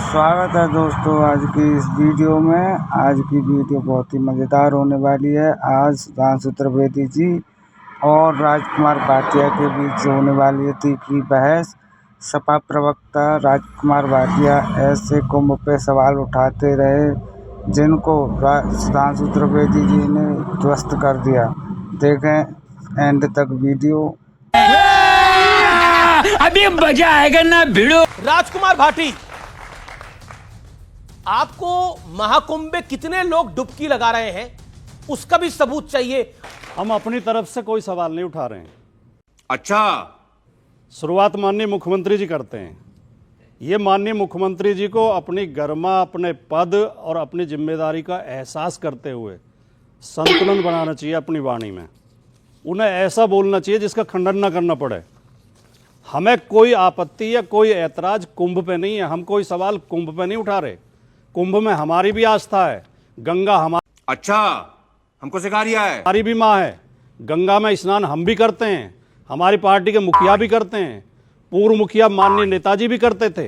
स्वागत है दोस्तों आज की इस वीडियो में। आज की वीडियो बहुत ही मज़ेदार होने वाली है। आज सुधांशु त्रिवेदी जी और राजकुमार भाटिया के बीच होने वाली है तीखी बहस। सपा प्रवक्ता राजकुमार भाटिया ऐसे कुंभ पे सवाल उठाते रहे जिनको सुधांशु त्रिवेदी जी ने ध्वस्त कर दिया। देखें एंड तक वीडियो। अभी मजा आएगा ना भिड़ो। राजकुमार भाटी, आपको महाकुंभ में कितने लोग डुबकी लगा रहे हैं उसका भी सबूत चाहिए। हम अपनी तरफ से कोई सवाल नहीं उठा रहे हैं। अच्छा, शुरुआत माननीय मुख्यमंत्री जी करते हैं। ये माननीय मुख्यमंत्री जी को अपनी गरिमा, अपने पद और अपनी जिम्मेदारी का एहसास करते हुए संतुलन बनाना चाहिए अपनी वाणी में। उन्हें ऐसा बोलना चाहिए जिसका खंडन ना करना पड़े। हमें कोई आपत्ति या कोई ऐतराज कुंभ पे नहीं है। हम कोई सवाल कुंभ पे नहीं उठा रहे। कुंभ में हमारी भी आस्था है। गंगा हमारी, अच्छा, हमको सिखा रिया है। हमारी भी माँ है। गंगा में स्नान हम भी करते हैं, हमारी पार्टी के मुखिया भी करते हैं, पूर्व मुखिया माननीय नेताजी भी करते थे।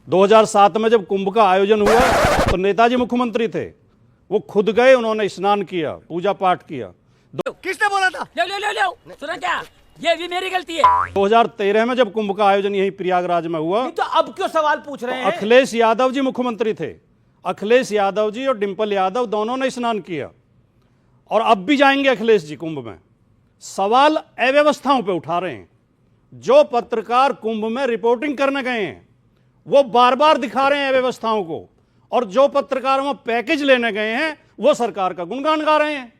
2007 में जब कुंभ का आयोजन हुआ तो नेताजी मुख्यमंत्री थे, वो खुद गए, उन्होंने स्नान किया, पूजा पाठ किया। किसने बोला था? ले सुना क्या? ये भी मेरी गलती है। 2013 में जब कुंभ का आयोजन यही प्रयागराज में हुआ तो अब क्यों सवाल पूछ रहे हैं? अखिलेश यादव जी मुख्यमंत्री थे। अखिलेश यादव जी और डिंपल यादव दोनों ने स्नान किया और अब भी जाएंगे अखिलेश जी कुंभ में। सवाल अव्यवस्थाओं पे उठा रहे हैं। जो पत्रकार कुंभ में रिपोर्टिंग करने गए हैं वो बार बार दिखा रहे हैं अव्यवस्थाओं को, और जो पत्रकार वहां पैकेज लेने गए हैं वो सरकार का गुणगान गा रहे हैं।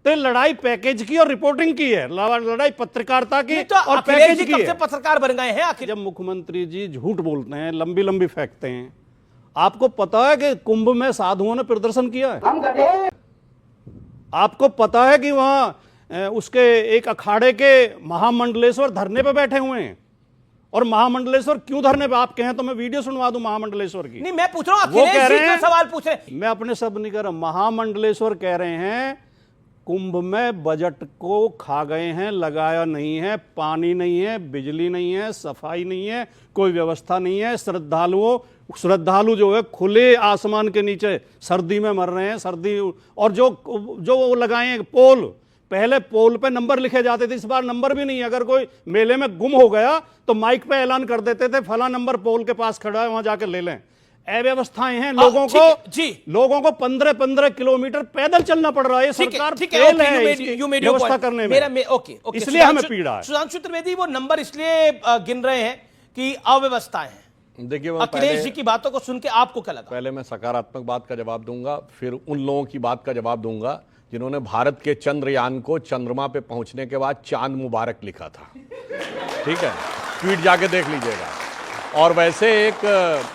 तो लड़ाई पैकेज की और रिपोर्टिंग की है, लड़ाई पत्रकारिता की तो और पैकेज की कब है। से पत्रकार बन गए हैं आखिर? जब मुख्यमंत्री जी झूठ बोलते हैं, लंबी लंबी फेंकते हैं। आपको पता है कि कुंभ में साधुओं ने प्रदर्शन किया है? आपको पता है कि वहां उसके एक अखाड़े के महामंडलेश्वर धरने पे बैठे हुए हैं? और महामंडलेश्वर क्यों धरने पे? आप कहें तो मैं वीडियो सुनवा दूं महामंडलेश्वर की। नहीं, मैं पूछ रहा हूं वो कह रहे हैं, सवाल पूछ रहे हैं। मैं अपने शब्द नहीं कर रहा। महामंडलेश्वर कह रहे हैं कुंभ में बजट को खा गए हैं, लगाया नहीं है, पानी नहीं है, बिजली नहीं है, सफाई नहीं है, कोई व्यवस्था नहीं है। श्रद्धालु जो है खुले आसमान के नीचे सर्दी में मर रहे हैं। सर्दी, और जो वो लगाए हैं पोल, पहले पोल पे नंबर लिखे जाते थे, इस बार नंबर भी नहीं है। अगर कोई मेले में गुम हो गया तो माइक पे ऐलान कर देते थे फला नंबर पोल के पास खड़ा है, वहां जाकर ले लें। अव्यवस्थाएं हैं। लोगों को 15-15 किलोमीटर पैदल चलना पड़ रहा है। सरकार फेल है व्यवस्था करने में। इसलिए हमें पीड़ा है। सुधांशु त्रिवेदी वो नंबर इसलिए गिन रहे हैं कि अव्यवस्थाएं हैं। देखिए, अखिलेश जी की बातों को सुन के आपको क्या लगा? पहले मैं सकारात्मक बात का जवाब दूंगा, फिर उन लोगों की बात का जवाब दूंगा जिन्होंने भारत के चंद्रयान को चंद्रमा पे पहुंचने के बाद चांद मुबारक लिखा था। ठीक है, ट्वीट जाके देख लीजिएगा। और वैसे एक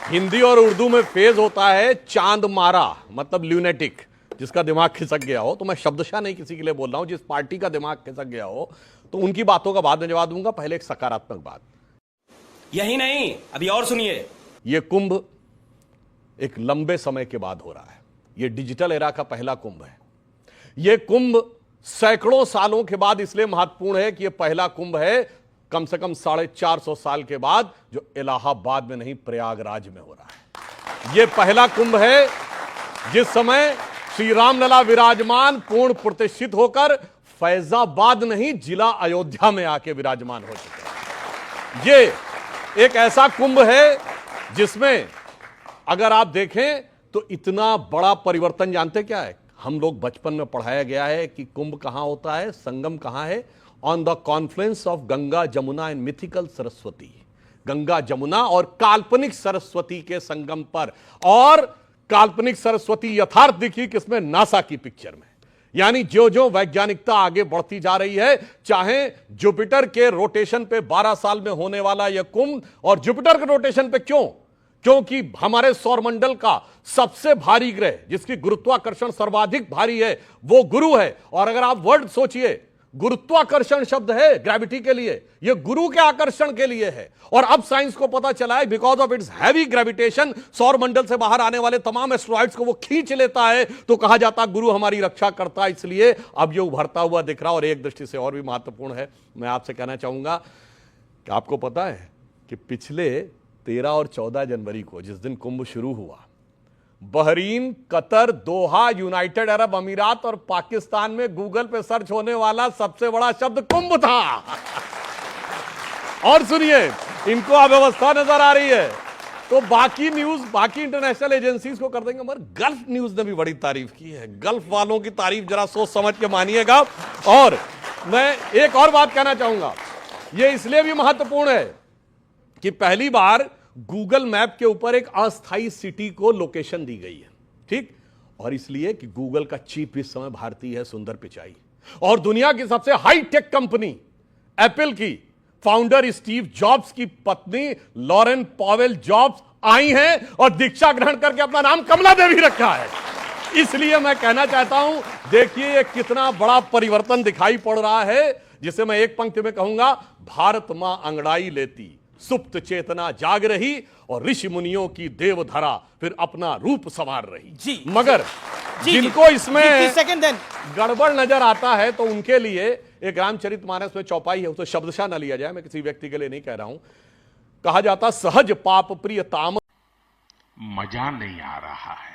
हिंदी और उर्दू में फेज होता है चांद मारा, मतलब ल्यूनेटिक, जिसका दिमाग खिसक गया हो। तो मैं शब्दशः नहीं किसी के लिए बोल रहा हूं, जिस पार्टी का दिमाग खिसक गया हो, तो उनकी बातों का बाद में जवाब दूंगा। पहले एक सकारात्मक बात। यही नहीं, अभी और सुनिए। यह कुंभ एक लंबे समय के बाद हो रहा है। यह डिजिटल एरा का पहला कुंभ है। यह कुंभ सैकड़ों सालों के बाद इसलिए महत्वपूर्ण है कि यह पहला कुंभ है कम से कम 450 साल के बाद जो इलाहाबाद में नहीं प्रयागराज में हो रहा है। यह पहला कुंभ है जिस समय श्री रामलला विराजमान पूर्ण प्रतिष्ठित होकर फैजाबाद नहीं जिला अयोध्या में आके विराजमान हो चुके हैं। यह एक ऐसा कुंभ है जिसमें अगर आप देखें तो इतना बड़ा परिवर्तन, जानते क्या है? हम लोग बचपन में पढ़ाया गया है कि कुंभ कहां होता है, संगम कहां है? On the Confluence of Ganga Jamuna and mythical Saraswati. Ganga Jamuna और काल्पनिक सरस्वती के संगम पर। और काल्पनिक सरस्वती यथार्थ दिखी किसमें? नासा की पिक्चर में। यानी जो जो वैज्ञानिकता आगे बढ़ती जा रही है, चाहे जुपिटर के रोटेशन पे 12 साल में होने वाला यह कुंभ, और जुपिटर के रोटेशन पे क्यों? क्योंकि हमारे सौरमंडल का सबसे भारी ग्रह जिसकी गुरुत्वाकर्षण सर्वाधिक भारी है वो गुरु है। और अगर आप वर्ड सोचिए, गुरुत्वाकर्षण शब्द है ग्रेविटी के लिए, यह गुरु के आकर्षण के लिए है। और अब साइंस को पता चला है because of its heavy gravitation सौरमंडल से बाहर आने वाले तमाम एस्ट्रॉइड्स को वो खींच लेता है। तो कहा जाता गुरु हमारी रक्षा करता है। इसलिए अब ये उभरता हुआ दिख रहा। और एक दृष्टि से और भी महत्वपूर्ण है, मैं आपसे कहना चाहूंगा कि आपको पता है कि पिछले 13 और 14 जनवरी को जिस दिन कुंभ शुरू हुआ, बहरीन, कतर, दोहा, यूनाइटेड अरब अमीरात और पाकिस्तान में गूगल पे सर्च होने वाला सबसे बड़ा शब्द कुंभ था। और सुनिए, इनको अव्यवस्था नजर आ रही है तो बाकी न्यूज, बाकी इंटरनेशनल एजेंसीज को कर देंगे, मगर गल्फ न्यूज ने भी बड़ी तारीफ की है। गल्फ वालों की तारीफ जरा सोच समझ के मानिएगा। और मैं एक और बात कहना चाहूंगा, यह इसलिए भी महत्वपूर्ण है कि पहली बार गूगल मैप के ऊपर एक अस्थायी सिटी को लोकेशन दी गई है, ठीक, और इसलिए कि गूगल का चीफ इस समय भारतीय है, सुंदर पिचाई, और दुनिया की सबसे हाई टेक कंपनी एप्पल की फाउंडर स्टीव जॉब्स की पत्नी लॉरेन पॉवेल जॉब्स आई हैं और दीक्षा ग्रहण करके अपना नाम कमला देवी रखा है। इसलिए मैं कहना चाहता हूं, देखिए ये कितना बड़ा परिवर्तन दिखाई पड़ रहा है, जिसे मैं एक पंक्ति में कहूंगा, भारत मां अंगड़ाई लेती, सुप्त चेतना जाग रही और ऋषि मुनियों की देवधरा फिर अपना रूप संवार रही। जी, मगर जिनको इसमें सेकंड गड़बड़ नजर आता है तो उनके लिए एक रामचरितमानस में चौपाई है, उसे शब्दशः न लिया जाए, मैं किसी व्यक्ति के लिए नहीं कह रहा हूं। कहा जाता सहज पाप प्रिय ताम मजा नहीं आ रहा है।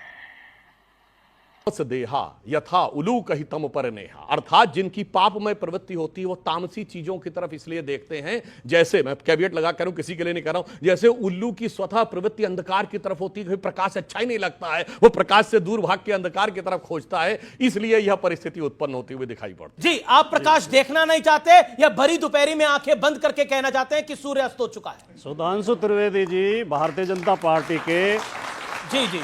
देहा यथा उलूक ही तम पर नेहा, अर्थात जिनकी पापमय प्रवृत्ति होती है वो तामसी चीजों की तरफ इसलिए देखते हैं, जैसे मैं कैवियट लगा कर किसी के लिए नहीं कर रहा हूं, जैसे उल्लू की स्वतः प्रवृत्ति अंधकार की तरफ होती है, प्रकाश अच्छा ही नहीं लगता है, वो प्रकाश से दूर भाग के अंधकार की तरफ खोजता है, इसलिए यह परिस्थिति उत्पन्न होती हुई दिखाई पड़ती। जी, आप प्रकाश देखना नहीं चाहते या भरी दोपहरी में आंखें बंद करके कहना चाहते हैं कि सूर्य अस्त हो चुका है? सुधांशु त्रिवेदी जी भारतीय जनता पार्टी के, जी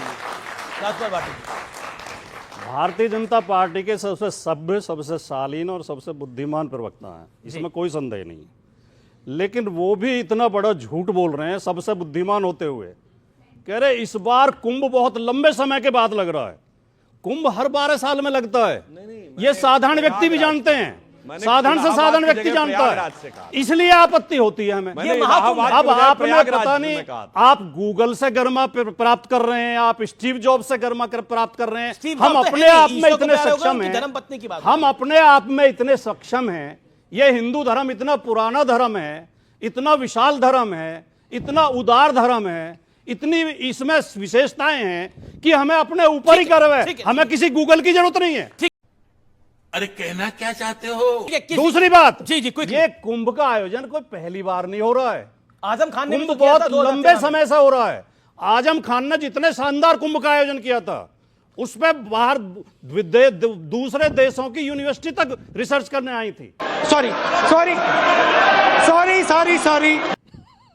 भारतीय जनता पार्टी के सबसे सभ्य, सबसे शालीन और सबसे बुद्धिमान प्रवक्ता हैं, इसमें कोई संदेह नहीं है। लेकिन वो भी इतना बड़ा झूठ बोल रहे हैं सबसे बुद्धिमान होते हुए, कह रहे इस बार कुंभ बहुत लंबे समय के बाद लग रहा है। कुंभ हर 12 साल में लगता है, ये साधारण व्यक्ति भी जानते हैं, साधारण से साधारण व्यक्ति जानता है, इसलिए आपत्ति होती है हमें। अब आपने पता नहीं, आप गूगल से गरिमा प्राप्त कर रहे हैं, आप स्टीव जॉब्स से गरिमा प्राप्त कर रहे हैं, हम अपने आप में इतने सक्षम हैं, हम अपने आप में इतने सक्षम हैं। यह हिंदू धर्म इतना पुराना धर्म है, इतना विशाल धर्म है, इतना उदार धर्म है, इतनी इसमें विशेषताएं हैं कि हमें अपने ऊपर ही गर्व है, हमें किसी गूगल की जरूरत नहीं है। अरे कहना क्या चाहते हो? दूसरी बात, जी ये कुंभ का आयोजन कोई पहली बार नहीं हो रहा है, आजम खान ने कुंभ बहुत लंबे समय से हो रहा है। आजम खान ने जितने शानदार कुंभ का आयोजन किया था, उसमें बाहर दूसरे देशों की यूनिवर्सिटी तक रिसर्च करने आई थी। सॉरी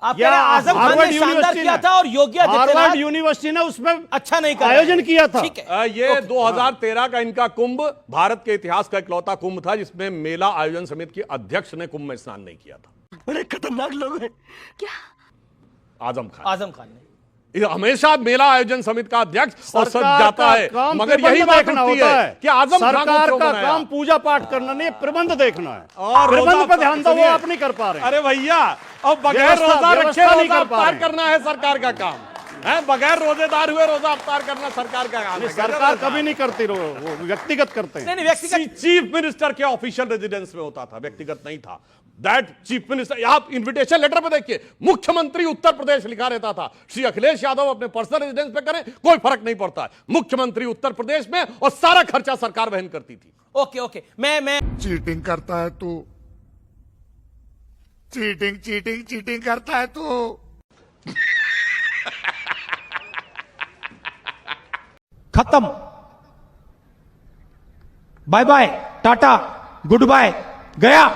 आजम खान ने शानदार किया था और योगी आदित्यनाथ यूनिवर्सिटी ने उसमें अच्छा नहीं कर आयोजन किया था। ये 2013 का इनका कुंभ भारत के इतिहास का इकलौता कुंभ था जिसमें मेला आयोजन समिति के अध्यक्ष ने कुंभ में स्नान नहीं किया था। बड़े खतरनाक लोग हैं क्या? आजम खान ने हमेशा मेला आयोजन समिति का अध्यक्ष और सब जाता है, मगर यही देखना होता है कि आजम खान सरकार का काम पूजा पाठ करना नहीं, प्रबंध देखना है, और प्रबंध पर ध्यान दो, वो आप नहीं कर पा रहे। अरे भैया, अब बगैर रोजा रखे रोजा अफ्तार करना है सरकार का काम है, बगैर रोजेदार हुए रोजा अफ्तार करना सरकार का काम है। सरकार कभी नहीं करती, वो व्यक्तिगत करते हैं। चीफ मिनिस्टर के ऑफिशियल रेजिडेंस में होता था, व्यक्तिगत नहीं था। दैट चीफ मिनिस्टर, आप इन्विटेशन लेटर पे देखिए, मुख्यमंत्री उत्तर प्रदेश लिखा रहता था। श्री अखिलेश यादव अपने पर्सनल रेजिडेंस पे करें, कोई फर्क नहीं पड़ता है, मुख्यमंत्री उत्तर प्रदेश में, और सारा खर्चा सरकार वहन करती थी। ओके मैं चीटिंग करता है तू, चीटिंग करता है तू। खत्म, bye bye, tata, good bye, गया।